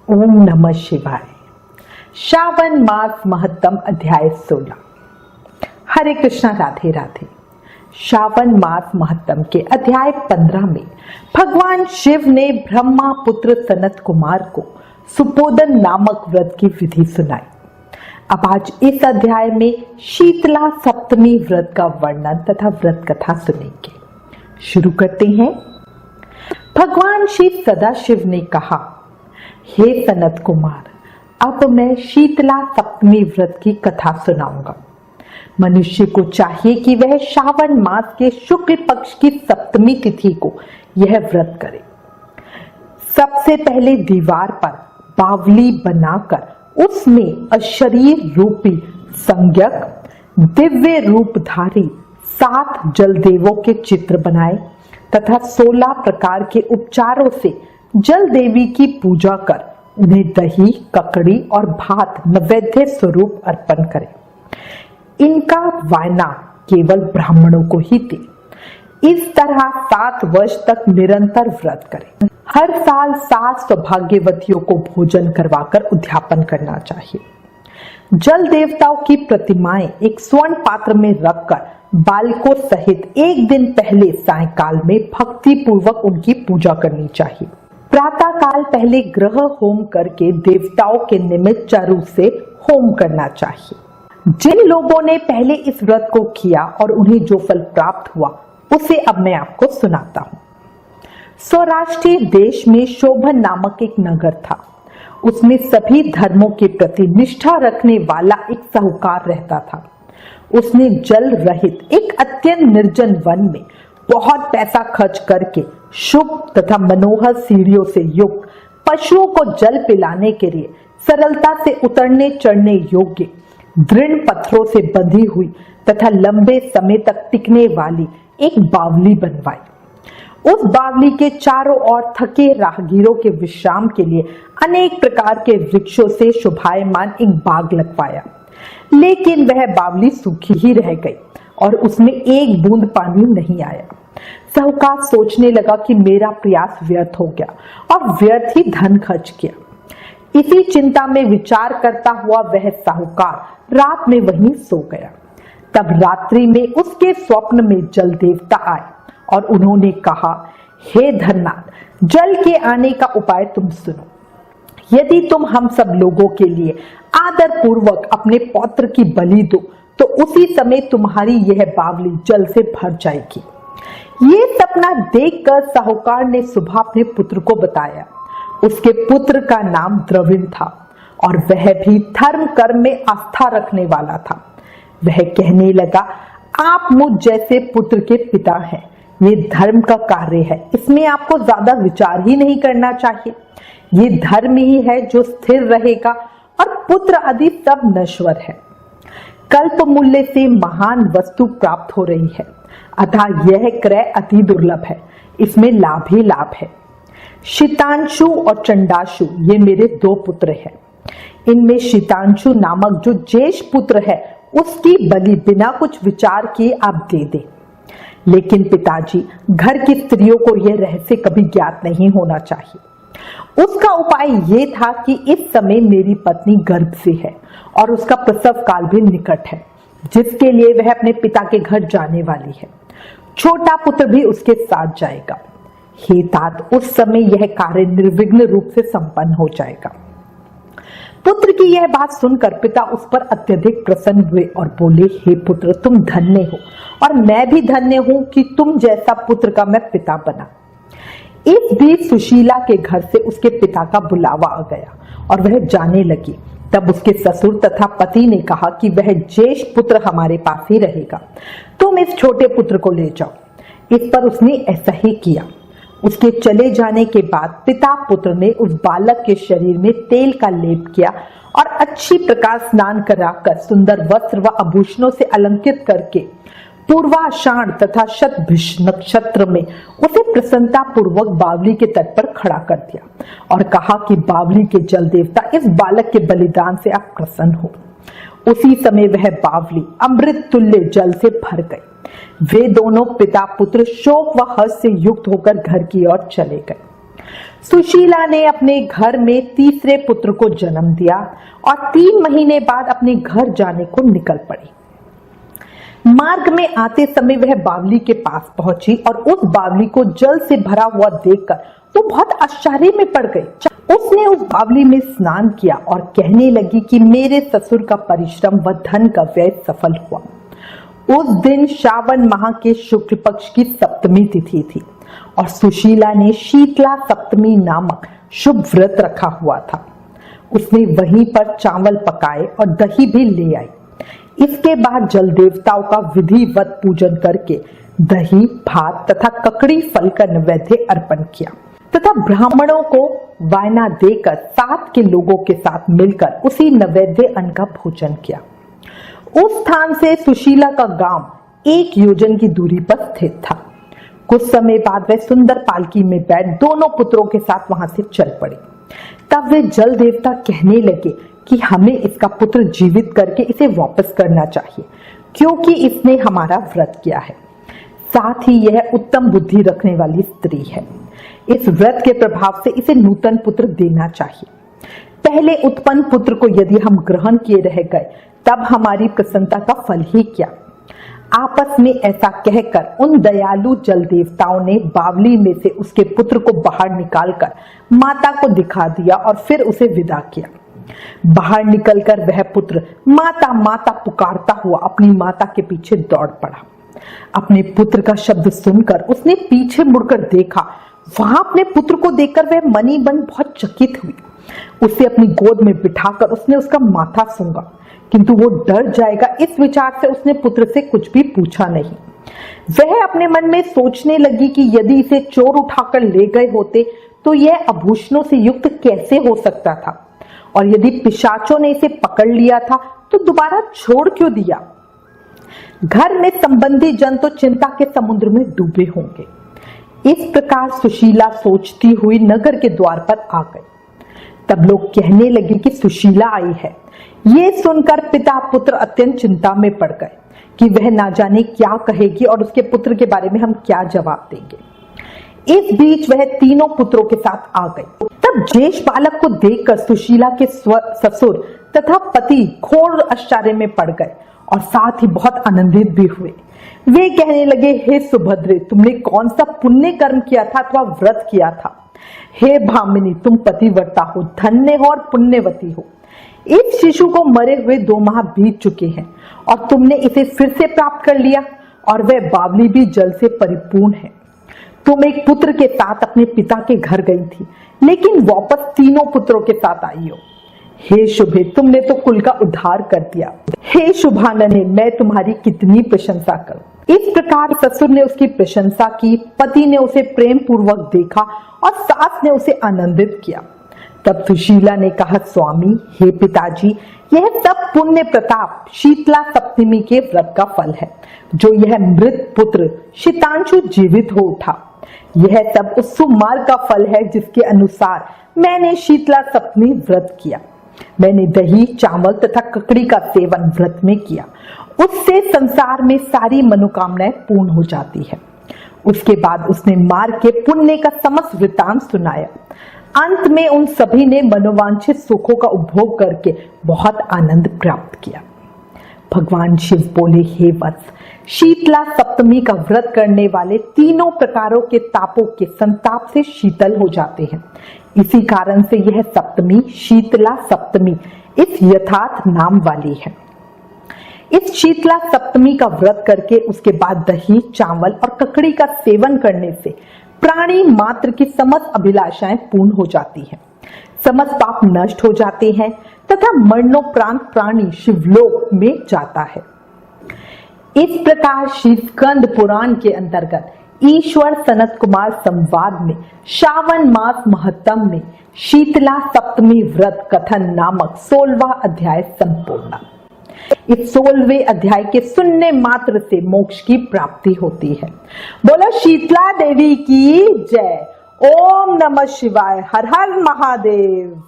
ओम नमः शिवाय। श्रावण मास महत्तम अध्याय 16। हरे कृष्णा, राधे राधे। श्रावण मास महत्तम के अध्याय 15 में भगवान शिव ने ब्रह्मा पुत्र सनत कुमार को सुपोदन नामक व्रत की विधि सुनाई। अब आज इस अध्याय में शीतला सप्तमी व्रत का वर्णन तथा व्रत कथा सुनेंगे। शुरू करते हैं। भगवान शिव सदाशिव ने कहा, हे सनत कुमार, अब मैं शीतला सप्तमी व्रत की कथा सुनाऊंगा। मनुष्य को चाहिए कि वह श्रावण मास के शुक्ल पक्ष की सप्तमी तिथि को यह व्रत करे। सबसे पहले दीवार पर बावली बनाकर उसमें अशरीर रूपी संज्ञक दिव्य रूपधारी 7 जलदेवों के चित्र बनाए तथा 16 प्रकार के उपचारों से जल देवी की पूजा कर उन्हें दही, ककड़ी और भात नैवेद्य स्वरूप अर्पण करें। इनका वायना केवल ब्राह्मणों को ही दे। इस तरह 7 वर्ष तक निरंतर व्रत करें। हर साल 7 सौभाग्यवतियों को भोजन करवाकर उद्यापन करना चाहिए। जल देवताओं की प्रतिमाएं एक स्वर्ण पात्र में रखकर बालकों सहित एक दिन पहले सायंकाल में भक्ति पूर्वक उनकी पूजा करनी चाहिए। प्रातः काल पहले ग्रह होम करके देवताओं के निमित्त चारु से होम करना चाहिए। जिन लोगों ने पहले इस व्रत को किया और उन्हें जो फल प्राप्त हुआ उसे अब मैं आपको सुनाता हूँ। सौराष्ट्रीय देश में शोभन नामक एक नगर था। उसमें सभी धर्मों के प्रति निष्ठा रखने वाला एक साहूकार रहता था। उसने जल रहित एक अत्यंत निर्जन वन में बहुत पैसा खर्च करके शुभ तथा मनोहर सीढ़ियों से युक्त पशुओं को जल पिलाने के लिए सरलता से उतरने चढ़ने योग्य दृढ़ पत्थरों से बंधी हुई तथा लंबे समय तक टिकने वाली एक बावली बनवाई। उस बावली के चारों ओर थके राहगीरों के विश्राम के लिए अनेक प्रकार के वृक्षों से शोभायमान एक बाग लगवाया। लेकिन वह बावली सूखी ही रह गई और उसमें एक बूंद पानी नहीं आया। साहूकार सोचने लगा कि मेरा प्रयास व्यर्थ हो गया और व्यर्थ ही धन खर्च किया। इसी चिंता में विचार करता हुआ वह साहूकार रात में वहीं सो गया। तब रात्रि में उसके स्वप्न में जल देवता आए और उन्होंने कहा, हे धननाथ, जल के आने का उपाय तुम सुनो। यदि तुम हम सब लोगों के लिए आदर पूर्वक अपने पौत्र की बलि दो तो उसी समय तुम्हारी यह बावली जल से भर जाएगी। ये सपना देखकर साहूकार ने सुबह अपने पुत्र को बताया। उसके पुत्र का नाम द्रविण था और वह भी धर्म कर्म में आस्था रखने वाला था। वह कहने लगा, आप मुझ जैसे पुत्र के पिता हैं। ये धर्म का कार्य है, इसमें आपको ज्यादा विचार ही नहीं करना चाहिए। ये धर्म ही है जो स्थिर रहेगा और पुत्र आदि सब नश्वर है। कल्प मूल्य से महान वस्तु प्राप्त हो रही है, अतः यह क्रय अति दुर्लभ है। इसमें लाभ ही लाभ है। शीतांशु और चंडाशु ये मेरे 2 पुत्र हैं। इनमें शीतांशु नामक जो ज्येष्ठ पुत्र है उसकी बलि बिना कुछ विचार किए आप दे दें। लेकिन पिताजी, घर की स्त्रियों को यह रहस्य कभी ज्ञात नहीं होना चाहिए। उसका उपाय ये था कि इस समय मेरी पत्नी गर्भ से है और उसका प्रसव काल भी निकट है, जिसके लिए वह अपने पिता के घर जाने वाली है। छोटा पुत्र भी उसके साथ जाएगा। हे तात, उस समय यह कार्य निर्विघ्न रूप से संपन्न हो जाएगा। पुत्र की यह बात सुनकर पिता उस पर अत्यधिक प्रसन्न हुए और बोले, हे पुत्र, तुम धन्य हो और मैं भी धन्य हूं कि तुम जैसा पुत्र का मैं पिता बना। इस बीच सुशीला के घर से उसके पिता का बुलावा आ गया और वह जाने लगी। तब उसके ससुर तथा पति ने कहा कि वह ज्येष्ठ पुत्र हमारे पास ही रहेगा, तुम इस छोटे पुत्र को ले जाओ। इस पर उसने ऐसा ही किया। उसके चले जाने के बाद पिता पुत्र ने उस बालक के शरीर में तेल का लेप किया और अच्छी प्रकार स्नान कराकर सुंदर वस्त्र व आभूषणों से अलंकृत करके पूर्वाषाढ़ तथा शतभिष नक्षत्र में उसे प्रसन्नता पूर्वक बावली के तट पर खड़ा कर दिया और कहा कि बावली के जल देवता, इस बालक के बलिदान से आप प्रसन्न हो। उसी समय वह बावली अमृत तुल्य जल से भर गई। वे दोनों पिता पुत्र शोक व हर्ष से युक्त होकर घर की ओर चले गए। सुशीला ने अपने घर में तीसरे पुत्र को जन्म दिया और 3 महीने बाद अपने घर जाने को निकल पड़ी। मार्ग में आते समय वह बावली के पास पहुंची और उस बावली को जल से भरा हुआ देखकर वो बहुत आश्चर्य में पड़ गई। उसने उस बावली में स्नान किया और कहने लगी कि मेरे ससुर का परिश्रम व धन का व्यय सफल हुआ। उस दिन श्रावण माह के शुक्ल पक्ष की सप्तमी तिथि थी और सुशीला ने शीतला सप्तमी नामक शुभ व्रत रखा हुआ था। उसने वहीं पर चावल पकाए और दही भी ले आई। इसके बाद जल देवताओं का विधिवत पूजन करके दही, भात तथा ककड़ी फल का नैवेद्य अर्पण किया तथा ब्राह्मणों को वायना देकर 7 के लोगों के साथ मिलकर उसी नैवेद्य अन्न का भोजन किया। उस स्थान से सुशीला का गांव 1 योजन की दूरी पर स्थित था। कुछ समय बाद वह सुंदर पालकी में बैठ दोनों पुत्रों के साथ वहां से चल पड़ी। तब वे जल देवता कहने लगे कि हमें इसका पुत्र जीवित करके इसे वापस करना चाहिए, क्योंकि इसने हमारा व्रत किया है। साथ ही यह उत्तम बुद्धि रखने वाली स्त्री है। इस व्रत के प्रभाव से इसे नूतन पुत्र देना चाहिए। पहले उत्पन्न पुत्र को यदि हम ग्रहण किए रह गए तब हमारी प्रसन्नता का फल ही क्या। आपस में ऐसा कहकर उन दयालु जल देवताओं ने बावली में से उसके पुत्र को बाहर निकालकर माता को दिखा दिया और फिर उसे विदा किया। बाहर निकलकर वह पुत्र माता माता पुकारता हुआ अपनी माता के पीछे दौड़ पड़ा। अपने पुत्र का शब्द सुनकर उसने पीछे मुड़कर देखा। वहां अपने पुत्र को देखकर वह मनी मन बहुत चकित हुई। उसे अपनी गोद में बिठाकर उसने उसका माथा सूंघा, किंतु वो डर जाएगा इस विचार से उसने पुत्र से कुछ भी पूछा नहीं। वह अपने मन में सोचने लगी कि यदि इसे चोर उठाकर ले गए होते तो यह आभूषणों से युक्त कैसे हो सकता था, और यदि पिशाचों ने इसे पकड़ लिया था तो दोबारा छोड़ क्यों दिया। घर में संबंधी जन तो चिंता के समुद्र में डूबे होंगे। इस प्रकार सुशीला सोचती हुई नगर के द्वार पर आ गई। तब लोग कहने लगे कि सुशीला आई है। ये सुनकर पिता पुत्र अत्यंत चिंता में पड़ गए कि वह ना जाने क्या कहेगी और उसके पुत्र के बारे में हम क्या जवाब देंगे। इस बीच वह तीनों पुत्रों के साथ आ गई। तब ज्येष्ठ बालक को देखकर सुशीला के ससुर तथा पति घोर आश्चर्य में पड़ गए और साथ ही बहुत आनंदित भी हुए। वे कहने लगे, हे सुभद्रे, तुमने कौन सा पुण्य कर्म किया था अथवा व्रत किया था। हे भामिनी, तुम पतिव्रता हो, धन्य हो और पुण्यवती हो। इस शिशु को मरे हुए 2 माह बीत चुके हैं और तुमने इसे फिर से प्राप्त कर लिया, और वह बावली भी जल से परिपूर्ण है। तुम एक पुत्र के साथ अपने पिता के घर गई थी, लेकिन वापस तीनों पुत्रों के साथ आई हो। हे शुभे, तुमने तो कुल का उद्धार कर दिया। हे शुभानने, मैं तुम्हारी कितनी प्रशंसा करूं। इस प्रकार ससुर ने उसकी प्रशंसा की, पति ने उसे प्रेम पूर्वक देखा और सास ने उसे आनंदित किया। तब सुशीला ने कहा, स्वामी, हे पिताजी, यह सब पुण्य प्रताप शीतला सप्तमी के व्रत का फल है, जो यह मृत पुत्र शीतांशु जीवित हो उठा। यह सब उस सुमार्ग का फल है जिसके अनुसार मैंने शीतला सप्तमी व्रत किया। मैंने दही, चावल तथा ककड़ी का सेवन व्रत में किया। उससे संसार में सारी मनोकामनाएं पूर्ण हो जाती है। उसके बाद उसने मार्ग के पुण्य का समस्त वृतांत सुनाया। अंत में उन सभी ने मनोवांछित सुखों का उपभोग करके बहुत आनंद प्राप्त किया। भगवान शिव बोले, हे वत्स, शीतला सप्तमी का व्रत करने वाले तीनों प्रकारों के तापों के संताप से शीतल हो जाते हैं। इसी कारण से यह सप्तमी शीतला सप्तमी इस यथार्थ नाम वाली है। इस शीतला सप्तमी का व्रत करके उसके बाद दही, चावल और ककड़ी का सेवन करने से प्राणी मात्र की समस्त अभिलाषाएं पूर्ण हो जाती हैं, समस्त पाप नष्ट हो जाते हैं तथा मरणोपरांत प्राणी शिवलोक में जाता है। इस प्रकार श्री स्कंद पुराण के अंतर्गत ईश्वर सनत कुमार संवाद में श्रावण मास महत्तम में शीतला सप्तमी व्रत कथन नामक 16वां अध्याय संपूर्ण। इस 16वें अध्याय के सुनने मात्र से मोक्ष की प्राप्ति होती है। बोलो शीतला देवी की जय। ओम नमः शिवाय। हर हर महादेव।